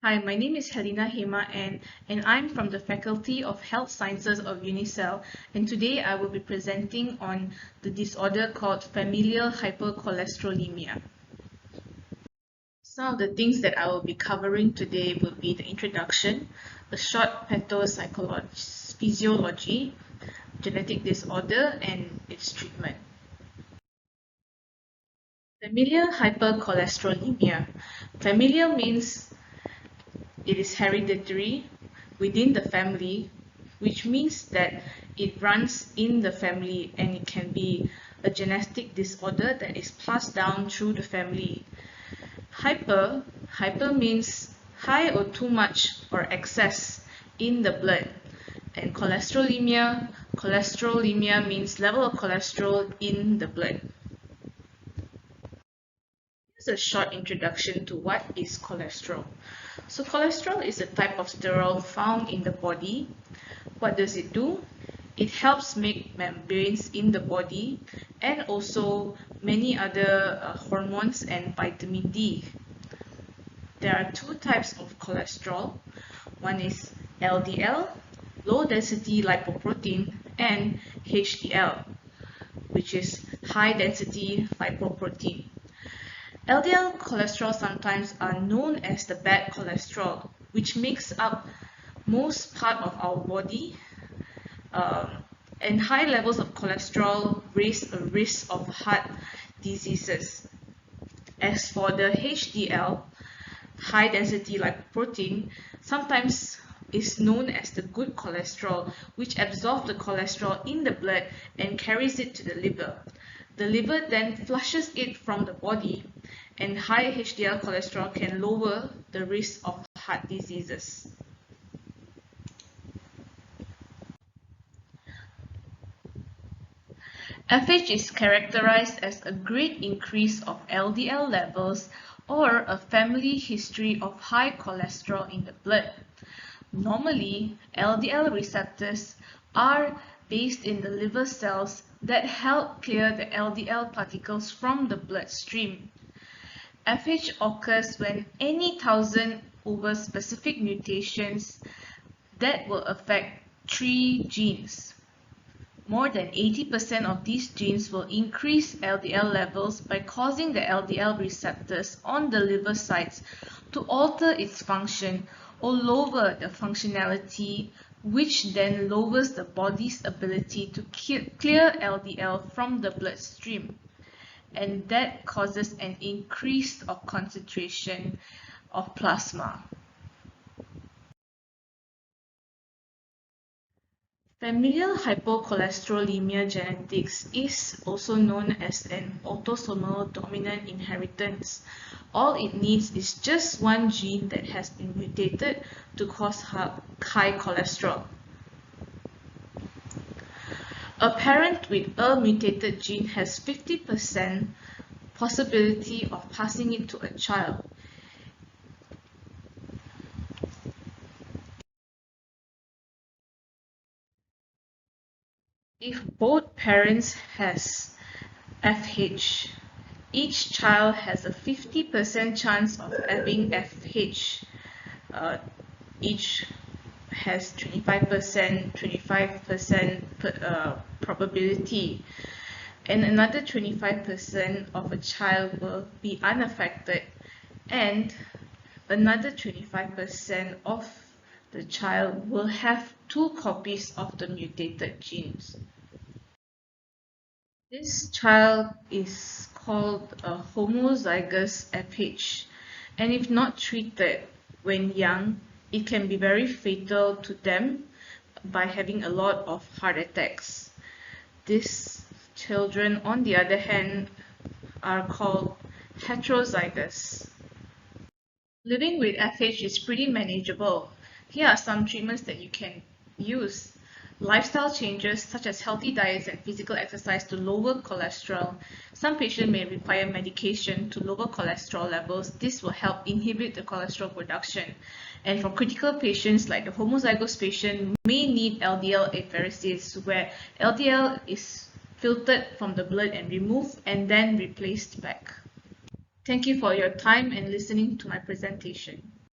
Hi, my name is Helena Hema and I'm from the Faculty of Health Sciences of UNICEL, and today I will be presenting on the disorder called familial hypercholesterolemia. Some of the things that I will be covering today will be the introduction, a short pathophysiology, genetic disorder, and its treatment. Familial hypercholesterolemia. Familial means it is hereditary within the family, which means that it runs in the family and it can be a genetic disorder that is passed down through the family. Hyper means high or too much or excess in the blood. And cholesterol means level of cholesterol in the blood. Here's a short introduction to what is cholesterol. So cholesterol is a type of sterol found in the body. What does it do? It helps make membranes in the body and also many other hormones and vitamin D. There are two types of cholesterol. One is LDL, low density lipoprotein, and HDL, which is high density lipoprotein. LDL cholesterol sometimes are known as the bad cholesterol, which makes up most part of our body, and high levels of cholesterol raise a risk of heart diseases. As for the HDL, high density lipoprotein, sometimes is known as the good cholesterol, which absorbs the cholesterol in the blood and carries it to the liver. The liver then flushes it from the body, and high HDL cholesterol can lower the risk of heart diseases. FH is characterized as a great increase of LDL levels or a family history of high cholesterol in the blood. Normally, LDL receptors are based in the liver cells that help clear the LDL particles from the bloodstream. FH occurs when any 1,000 over specific mutations that will affect 3 genes. More than 80% of these genes will increase LDL levels by causing the LDL receptors on the liver sites to alter its function or lower the functionality, which then lowers the body's ability to clear LDL from the bloodstream. And that causes an increase of concentration of plasma. Familial hypercholesterolemia genetics is also known as an autosomal dominant inheritance. All it needs is just one gene that has been mutated to cause high cholesterol. A parent with a mutated gene has 50% possibility of passing it to a child. If both parents has FH, each child has a 50% chance of having FH. Each has 25% probability, and another 25% of a child will be unaffected, and another 25% of the child will have 2 copies of the mutated genes. This child is called a homozygous FH, and if not treated when young, it can be very fatal to them by having a lot of heart attacks. These children, on the other hand, are called heterozygous. Living with FH is pretty manageable. Here are some treatments that you can use. Lifestyle changes such as healthy diets and physical exercise to lower cholesterol. Some patients may require medication to lower cholesterol levels. This will help inhibit the cholesterol production. And for critical patients like the homozygous patient may need LDL apheresis, where LDL is filtered from the blood and removed and then replaced back. Thank you for your time and listening to my presentation.